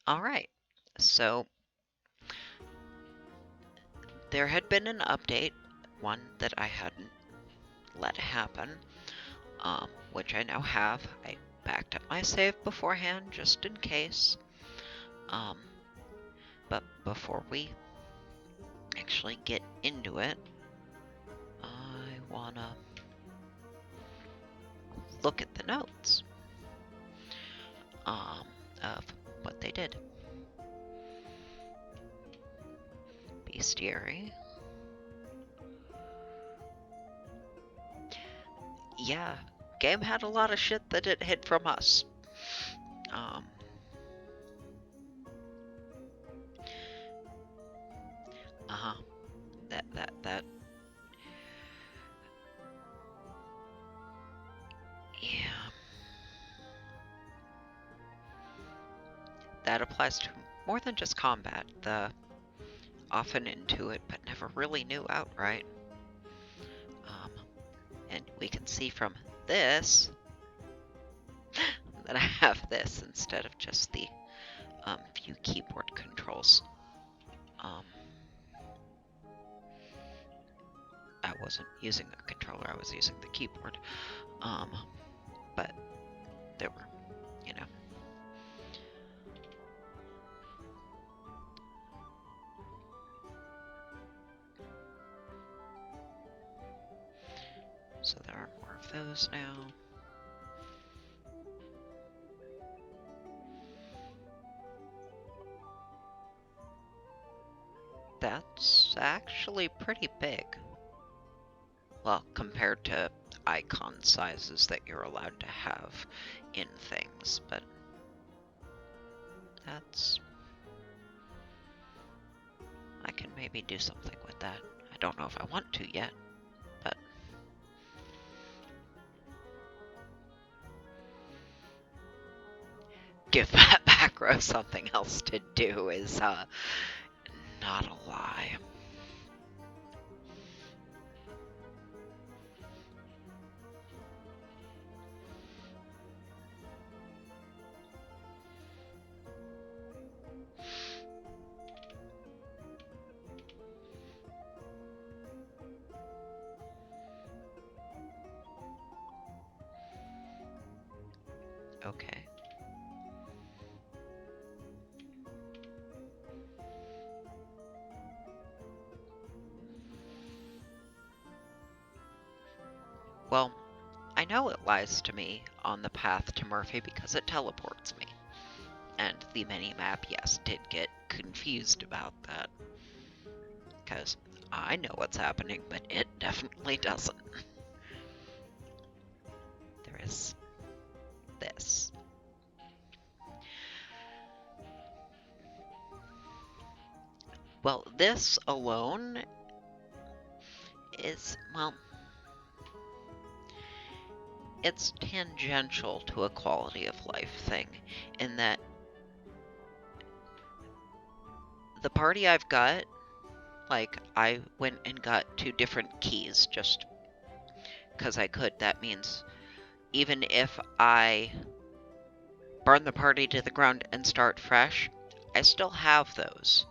All right, so there had been an update, one that I hadn't let happen, which I now have. I backed up my save beforehand just in case. But before we actually get into it, I wanna look at the notes of what they did. Bestiary. Yeah, game had a lot of shit that it hid from us. Uh-huh. That. Yeah. That applies to more than just combat. The often into it, but never really knew outright. And we can see from this that I have this instead of just the few keyboard controls. I wasn't using a controller, I was using the keyboard. But there were, you know. So there are more of those now. That's actually pretty big. Well, compared to icon sizes that you're allowed to have in things, but that's... I can maybe do something with that. I don't know if I want to yet, but... Give that back row something else to do is, not a lie. Okay. Well, I know it lies to me on the path to Murphy because it teleports me. And the mini-map, yes, did get confused about that. Because I know what's happening, but it definitely doesn't. There is this. Well, this alone is, well, it's tangential to a quality of life thing, in that the party I've got, like, I went and got 2 different keys just because I could. That means even if I burn the party to the ground and start fresh, I still have those.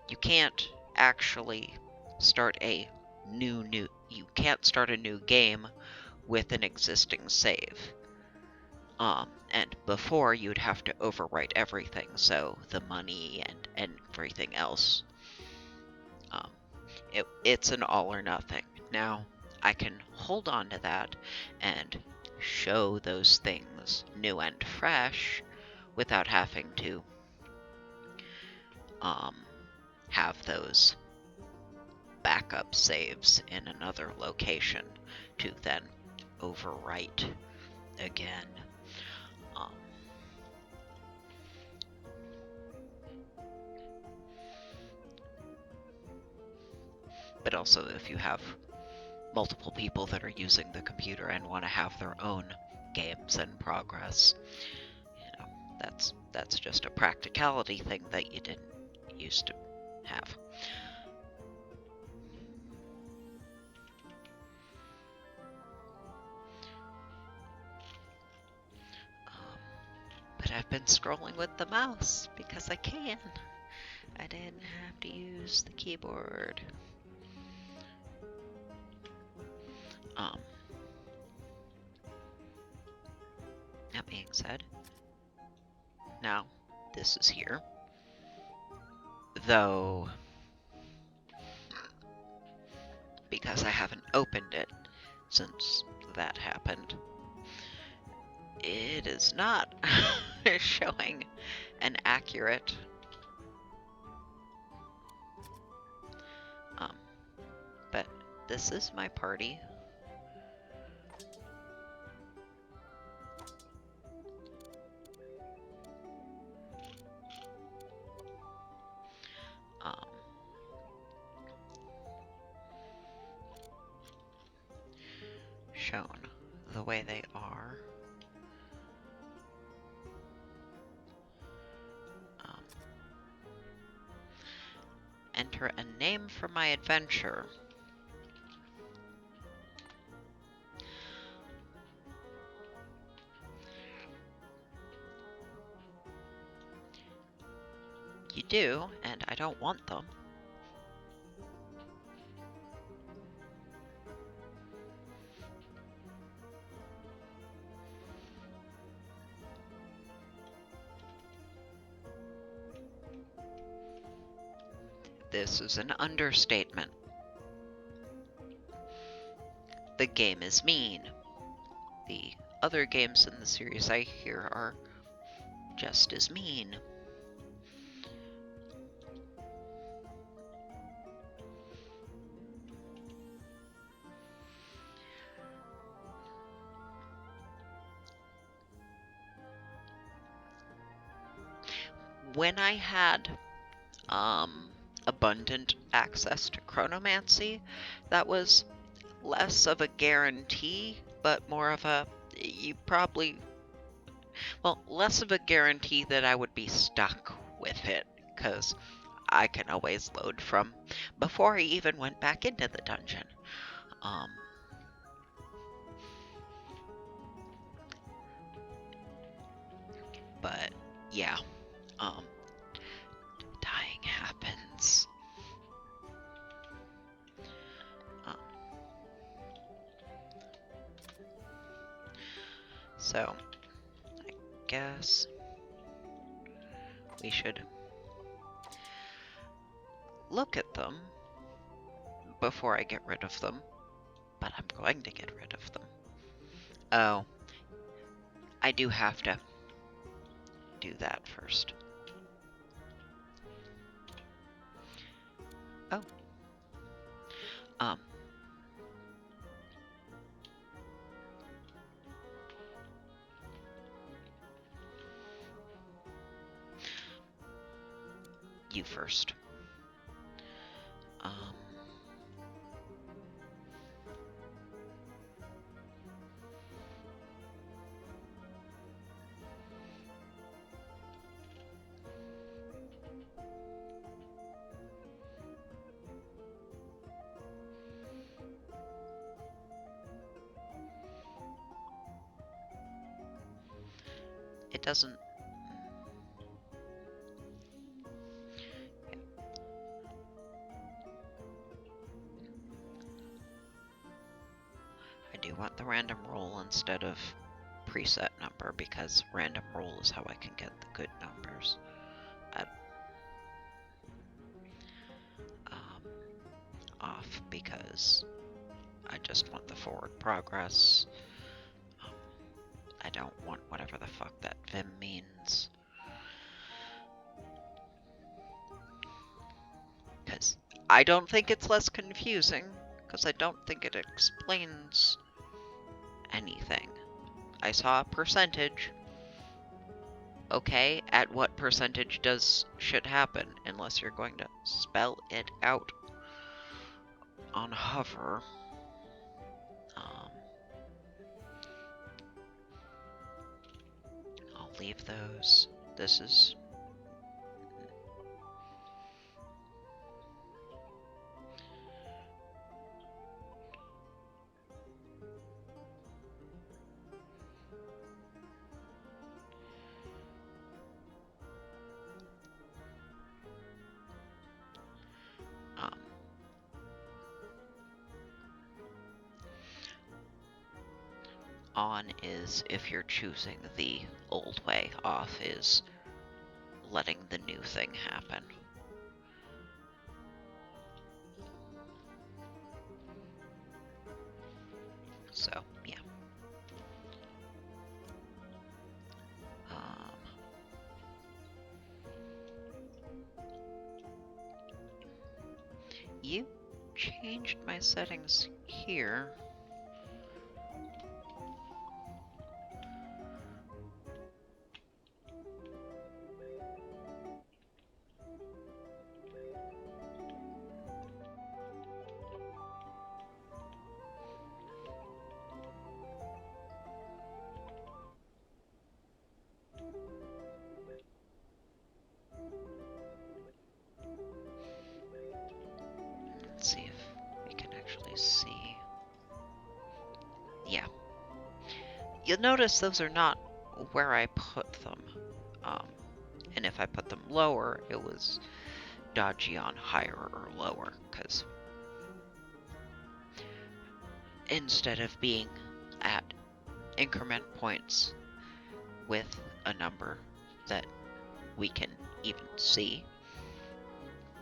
You can't actually start a you can't start a new game with an existing save. And before you'd have to overwrite everything, so the money and everything else. It's an all or nothing. Now, I can hold on to that and show those things new and fresh without having to have those backup saves in another location to then overwrite again. But also, if you have multiple people that are using the computer and want to have their own games in progress, you know, that's just a practicality thing that you didn't used to have. But I've been scrolling with the mouse because I can. I didn't have to use the keyboard. That being said, now this is here. Though, because I haven't opened it since that happened, it is not showing an accurate but this is my party. Shown the way they are. Enter a name for my adventure. You do, and I don't want them. This is an understatement. The game is mean. The other games in the series I hear are just as mean. When I had abundant access to chronomancy, that was less of a guarantee, but more of a, less of a guarantee that I would be stuck with it, because I can always load from before I even went back into the dungeon. But yeah, dying happens. So, I guess we should look at them before I get rid of them. But I'm going to get rid of them. Oh, I do have to do that first. Oh. You first. It doesn't... I do want the random roll instead of preset number, because random roll is how I can get the good numbers. Off, because I just want the forward progress. I don't want whatever the fuck that Vim means. Because I don't think it's less confusing, because I don't think it explains anything. I saw a percentage. Okay, at what percentage does shit happen? Unless you're going to spell it out on hover. I'll leave those. This is... on is, if you're choosing the old way, off is letting the new thing happen. So, yeah. You changed my settings here. Let's see if we can actually see. Yeah. You'll notice those are not where I put them. And if I put them lower, it was dodgy on higher or lower, because instead of being at increment points with a number that we can even see,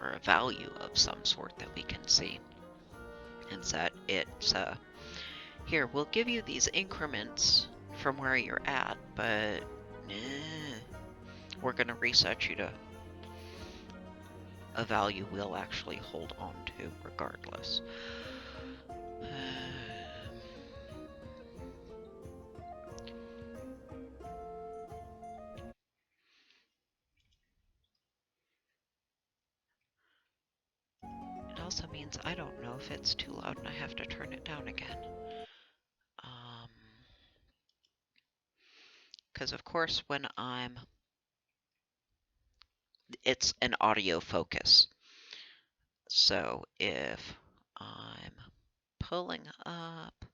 or a value of some sort that we can see, instead it's here, we'll give you these increments from where you're at, but we're going to reset you to a value we'll actually hold on to regardless. It also means I don't know if it's too loud and I have to turn it down again. Because of course when it's an audio focus. So if I'm pulling up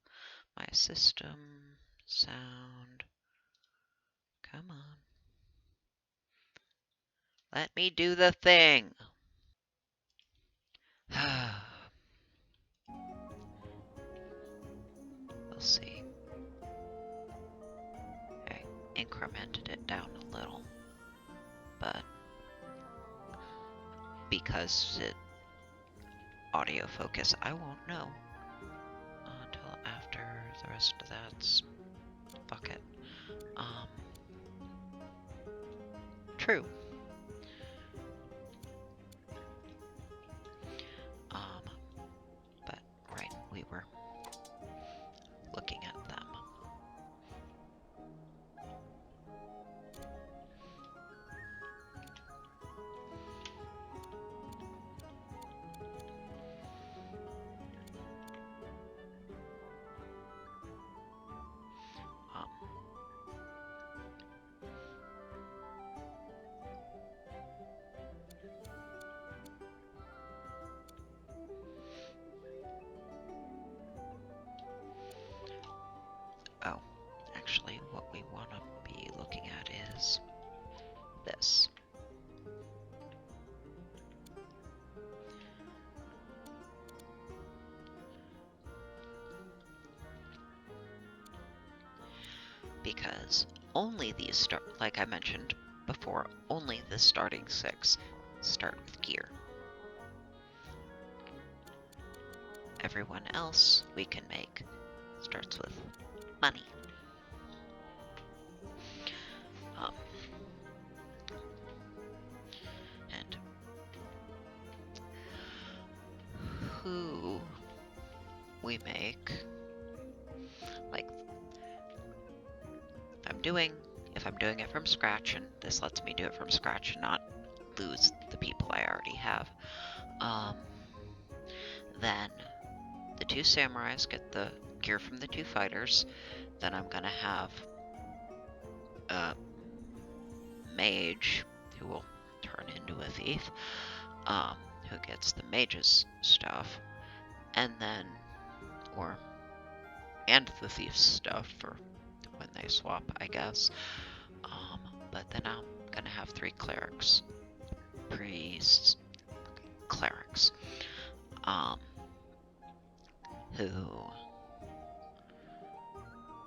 my system sound, come on. Let me do the thing. We'll see. I incremented it down a little, but because it audio focus, I won't know until after the rest of that's fuck it. True. But right, we were looking at them. Oh, actually, what we want to be looking at is this. Because only these start, like I mentioned before, only the starting 6 start with gear. Everyone else we can make starts with money. And who we make, like, if I'm doing it from scratch, and this lets me do it from scratch and not lose the people I already have, then the 2 samurais get the gear from the 2 fighters. Then I'm gonna have a mage who will turn into a thief, who gets the mage's stuff, and then, and the thief's stuff for when they swap, I guess. But then I'm gonna have 3 clerics, priests, clerics, who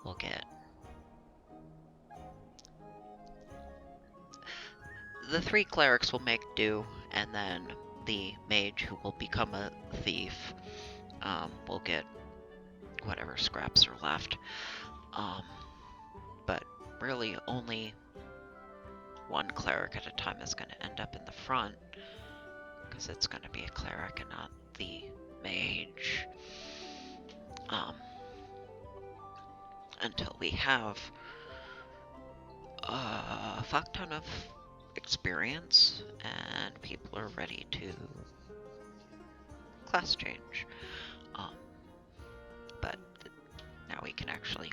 we'll get the 3 clerics will make do, and then the mage who will become a thief will get whatever scraps are left. But really only one cleric at a time is going to end up in the front, because it's going to be a cleric and not the mage. Until we have a fuck ton of experience and people are ready to class change. But now we can actually,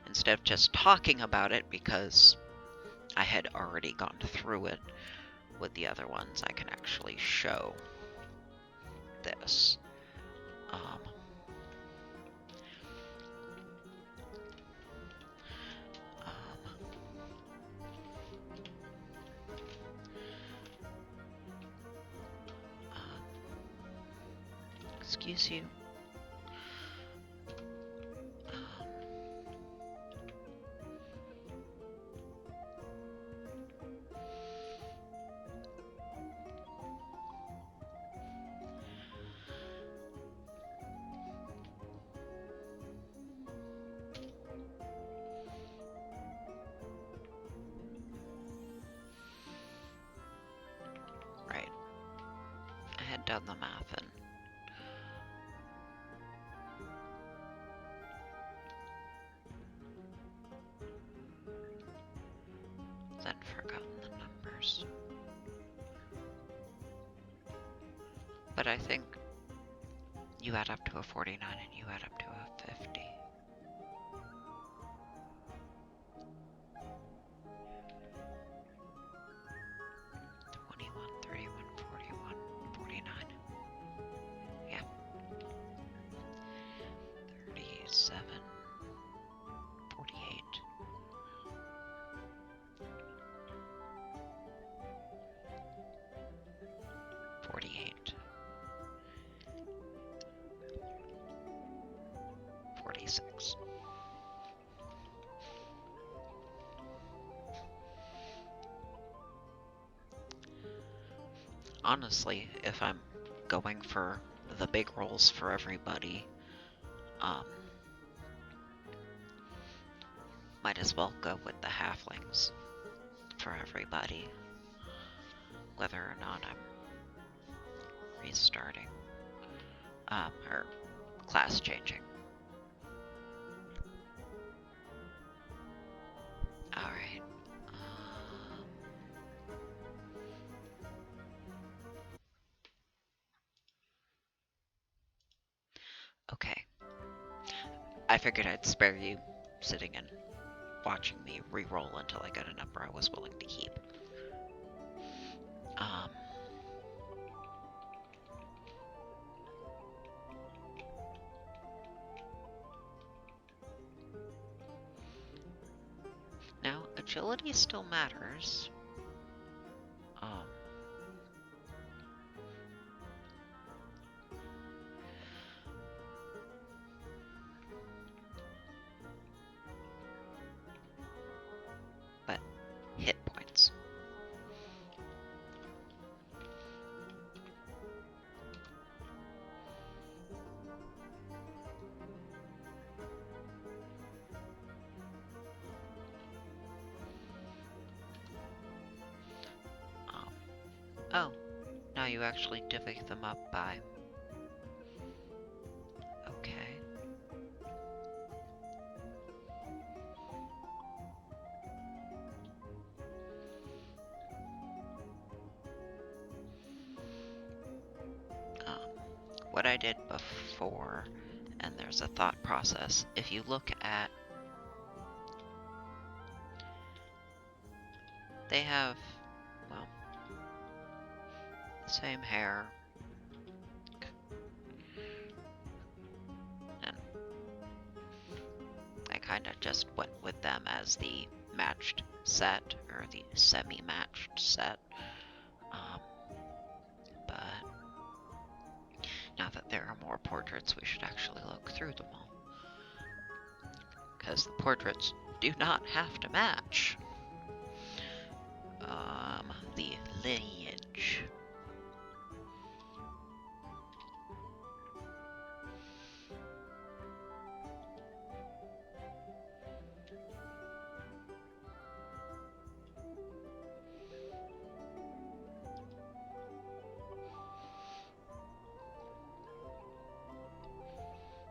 instead of just talking about it, because I had already gone through it with the other ones, I can actually show this. Excuse you. Right. I had done the math and then forgotten the numbers. But I think you add up to a 49 and you add up to a 50. Yeah. 37. 48. 48. 46. Honestly, if I'm going for the big rolls for everybody, might as well go with the halflings for everybody, whether or not I'm restarting, or class changing. Alright. Okay. I figured I'd spare you sitting and watching me re-roll until I got a number I was willing to keep. Now, agility still matters. But hit points. Oh, now you actually divvy them up by... Okay. What I did before, and there's a thought process. If you look at... They have, well, the same hair. And I kind of just went with them as the matched set, or the semi-matched set. But now that there are more portraits, we should actually look through them all. because the portraits do not have to match. The lineage.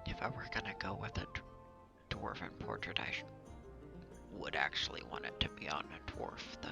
If I were gonna go with a dwarven portrait, I would actually want it to be on a dwarf, though.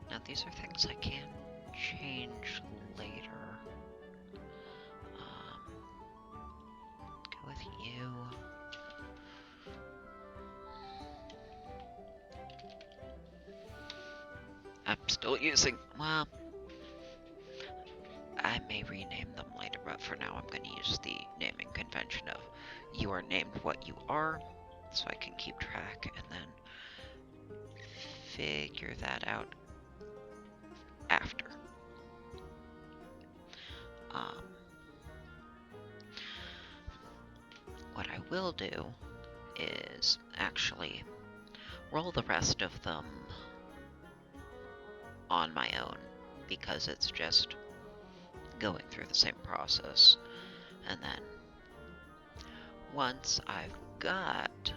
Now these are things I can change later. Go with you. I'm still using, well, I may rename them later, but for now I'm going to use the naming convention of you are named what you are, so I can keep track and then figure that out after. What I will do is actually roll the rest of them on my own, because it's just going through the same process. And then once I've got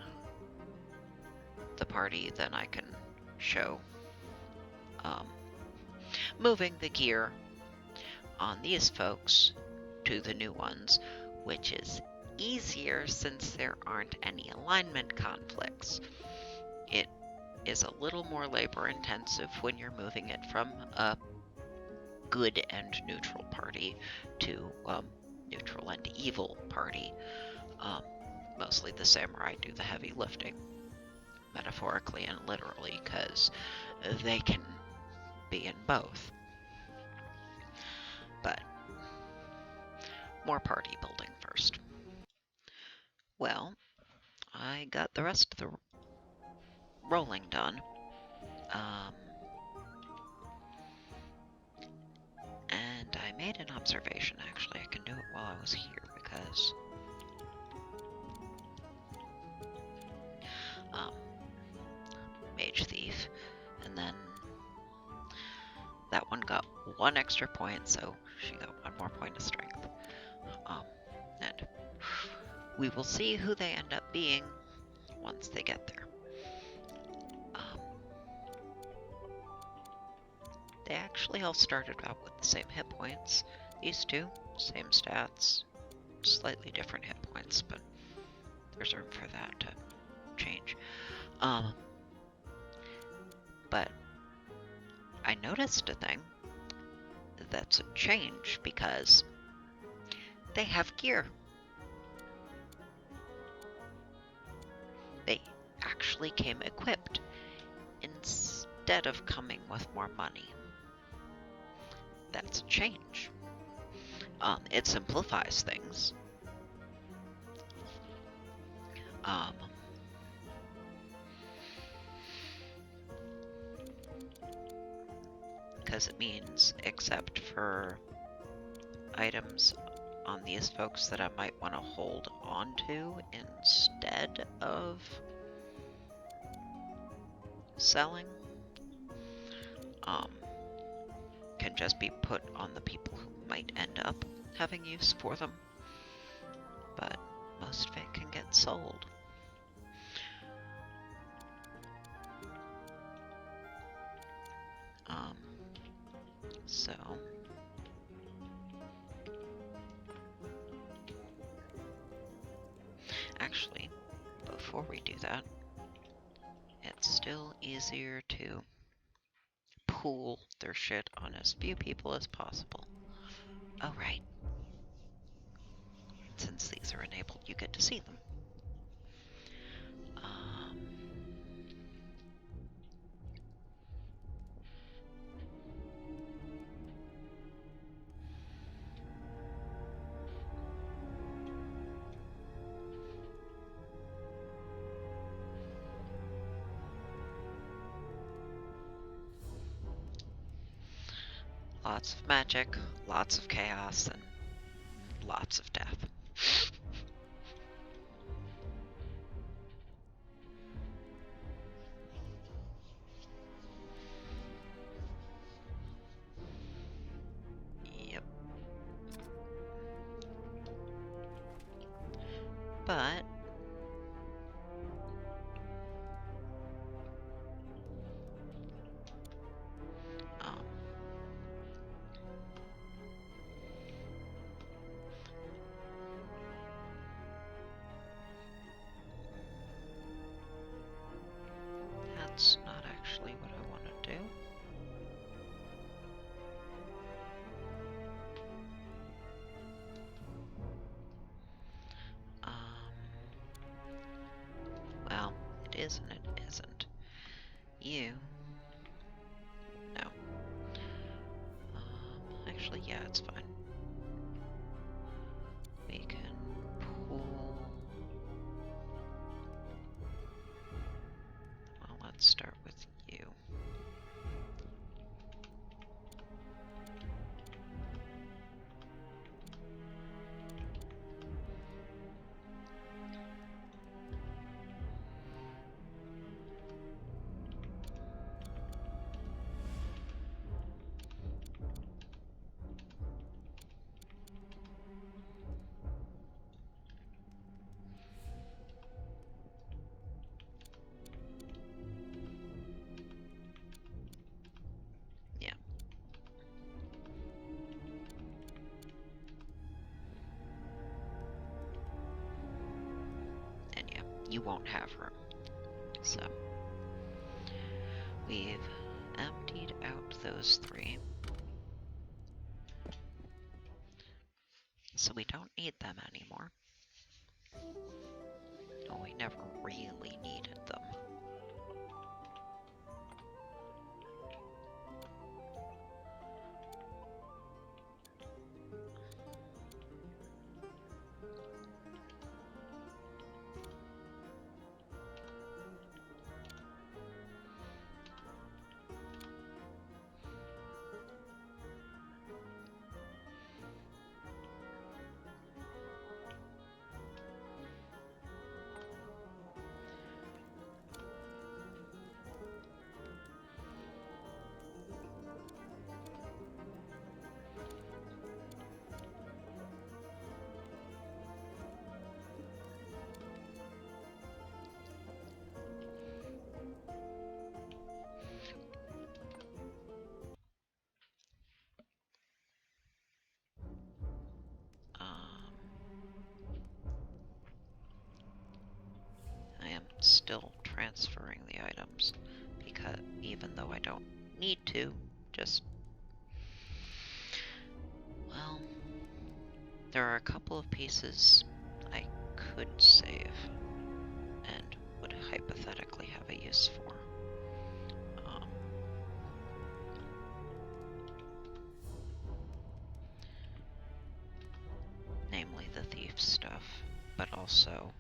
the party, then I can show moving the gear on these folks to the new ones, which is easier since there aren't any alignment conflicts. It is a little more labor intensive when you're moving it from a good and neutral party to neutral and evil party. Mostly the samurai do the heavy lifting, metaphorically and literally, because they can be in both. But more party building first. Well, I got the rest of the rolling done. And I made an observation, actually. I can do it while I was here, because Mage Thief, and then that one got 1 extra point, so she got 1 more point of strength. And we will see who they end up being once they get there. They actually all started out with the same hit points. These two, same stats, slightly different hit points, but there's room for that to change. But I noticed a thing that's a change, because they have gear. They actually came equipped instead of coming with more money. That's a change. It simplifies things. because it means except for items on these folks that I might want to hold on to instead of selling, can just be put on the people who might end up having use for them, but most of it can get sold. So actually, before we do that, it's still easier to pool their shit on as few people as possible. Oh, right. Since these are enabled, you get to see them. Lots of magic, lots of chaos, and lots of death. Yep. But that's not actually what I want to do. Well, it is and it isn't. You. No. Actually, yeah, it's fine. We can pull. Well, let's start with you. You won't have room. So we've emptied out those three. So we don't need them anymore. No, we never really needed them. I am still transferring the items because even though I don't need to, just, well, there are a couple of pieces I could save and would hypothetically have a use for. Namely the thief stuff, but also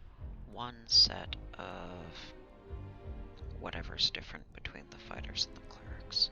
one set of whatever's different between the fighters and the clerics.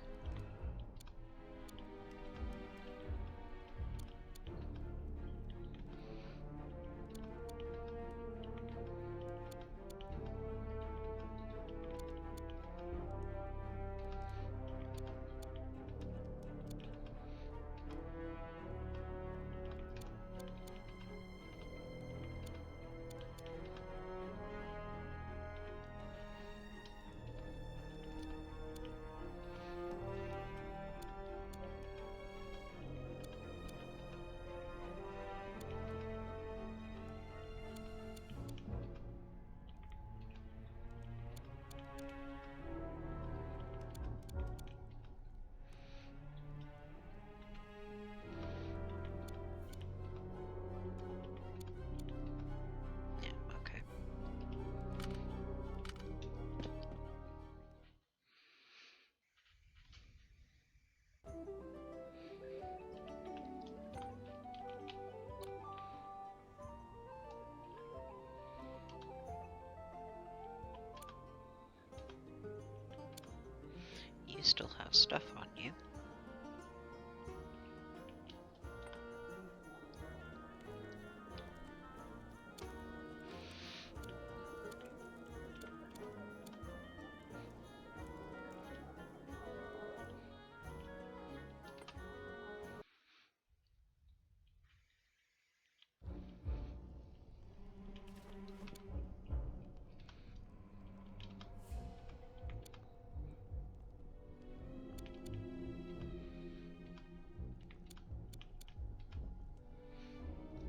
still have stuff on you.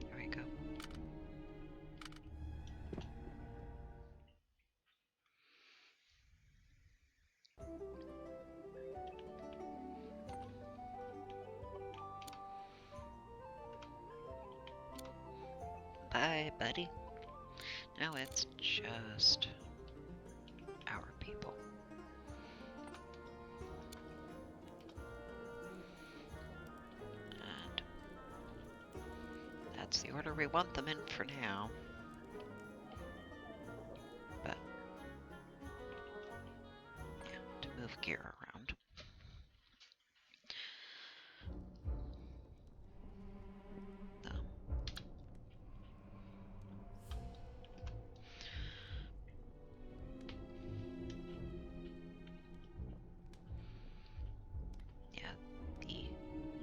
There we go. Bye, buddy. Now it's just our people. And that's the order we want them in for now. But, yeah, to move gear around.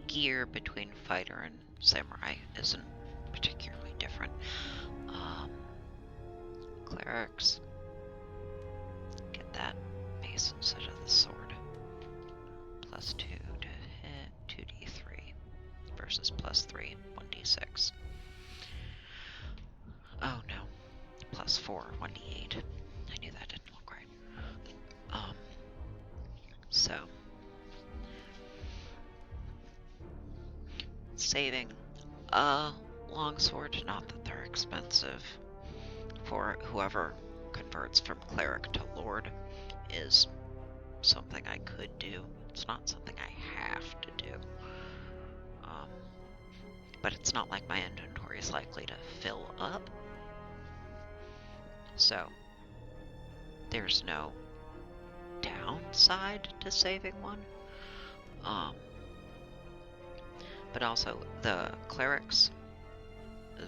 Gear between fighter and samurai isn't particularly different. Clerics get that mace instead of the sword. +2 to hit, 2d3 versus +3, 1d6. Oh no, +4, 1d8. I knew that didn't look right. So saving a longsword, not that they're expensive, for whoever converts from cleric to lord is something I could do. It's not something I have to do. But it's not like my inventory is likely to fill up. So there's no downside to saving one. But also the clerics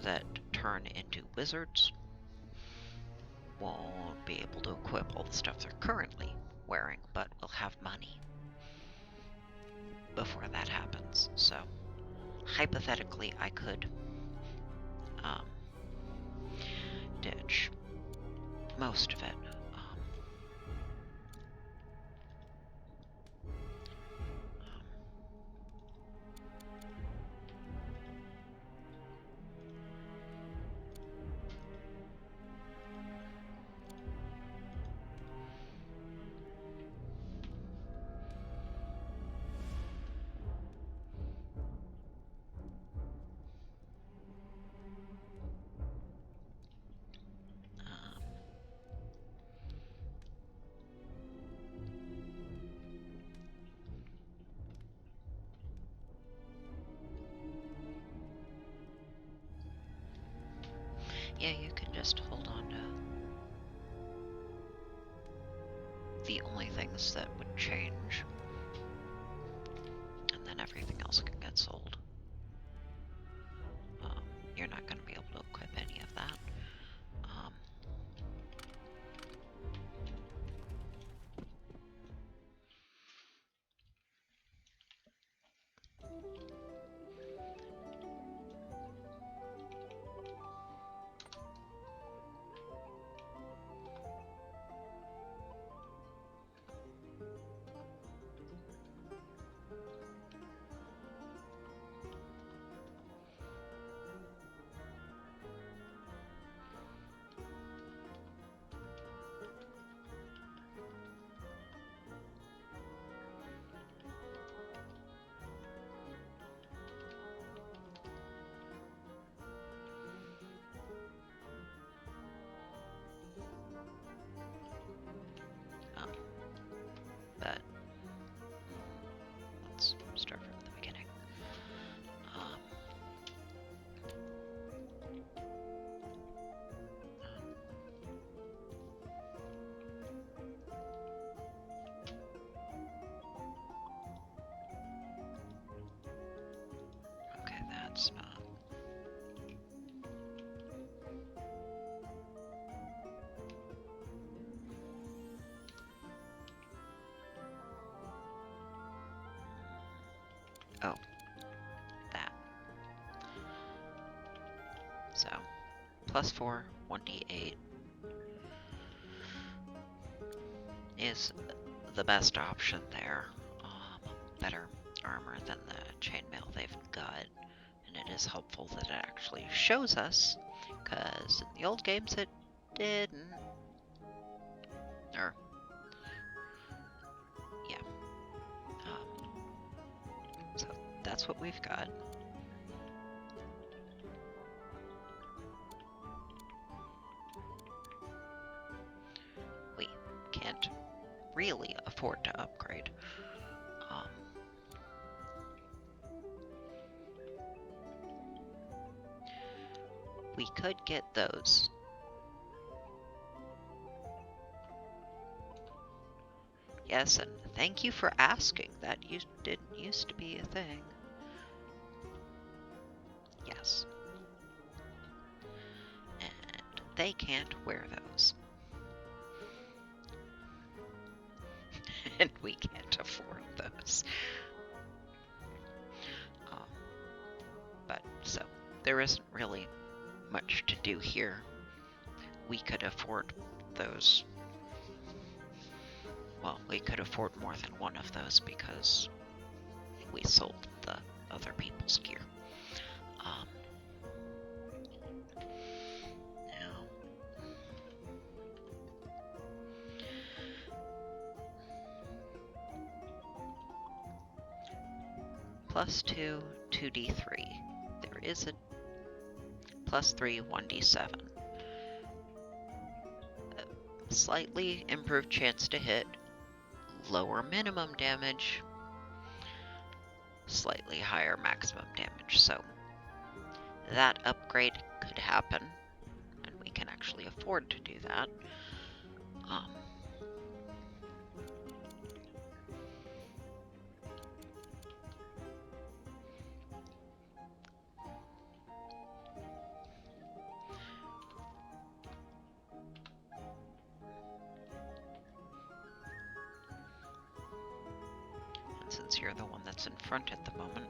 that turn into wizards won't be able to equip all the stuff they're currently wearing, but will have money before that happens. So hypothetically, I could ditch most of it. Yeah, you can just hold on to the only things that would change, and then everything else can get sold. You're not going to be able to equip any of that. that's not. Oh, that. So, +4, 1d8 is the best option there. Better armor than the chainmail they've got, and it is helpful that it actually shows us, because in the old games it didn't. Or, yeah. So that's what we've got. We can't really afford to upgrade. We could get those. Yes, and thank you for asking. That didn't used to be a thing. Yes. And they can't wear those. And we can't afford those. But so, there isn't really much to do here. We could afford those. Well, we could afford more than one of those because we sold the other people's gear. Now, +2, 2d3. There is a +3, 1d7. A slightly improved chance to hit, lower minimum damage, slightly higher maximum damage. So that upgrade could happen, and we can actually afford to do that. Since you're the one that's in front at the moment,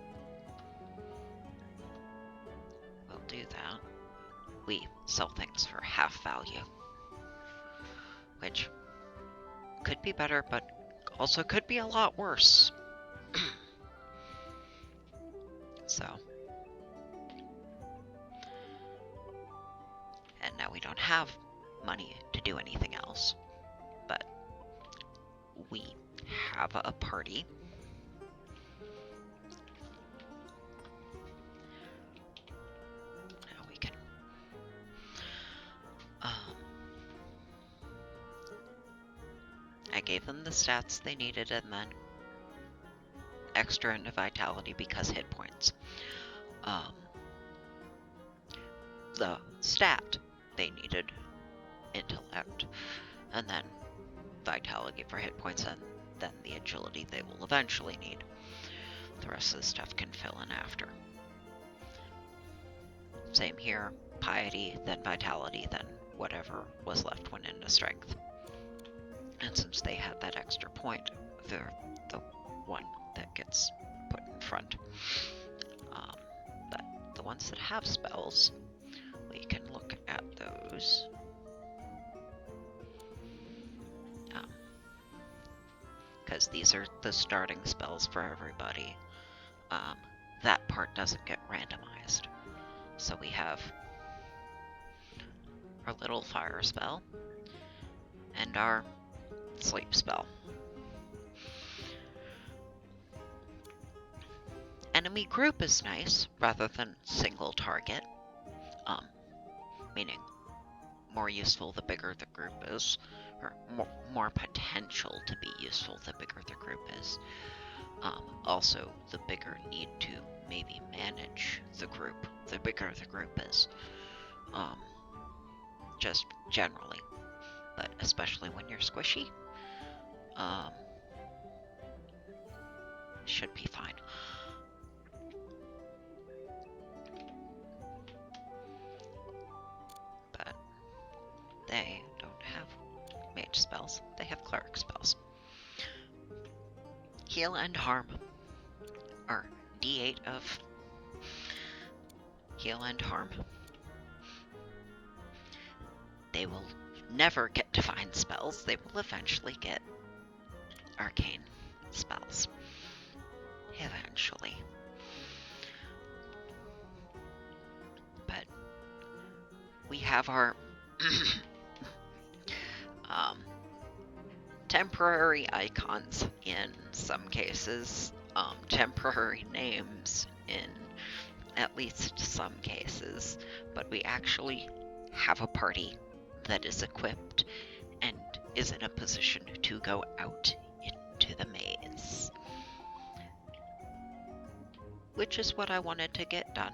we'll do that. We sell things for half value, which could be better, but also could be a lot worse. So, and now we don't have money to do anything else, but we have a party. Now we can I gave them the stats they needed, and then extra into vitality because hit points. The stat they needed, intellect, and then vitality for hit points, and then the agility they will eventually need. The rest of the stuff can fill in after. Same here, piety, then vitality, then whatever was left went into strength. And since they had that extra point, they're the one that gets put in front. But the ones that have spells, we can look at those. Because these are the starting spells for everybody. That part doesn't get randomized. So we have our little fire spell and our sleep spell. Enemy group is nice rather than single target, meaning more useful the bigger the group is, or more potential to be useful the bigger the group is. Also, the bigger need to maybe manage the group, the bigger the group is. Just generally, but especially when you're squishy, should be fine. they don't have mage spells. They have cleric spells. Heal and harm are D8 of heal and harm. They will never get divine spells. They will eventually get arcane spells. Eventually. But we have our temporary icons in some cases, temporary names in at least some cases, but we actually have a party that is equipped and is in a position to go out into the maze. Which is what I wanted to get done.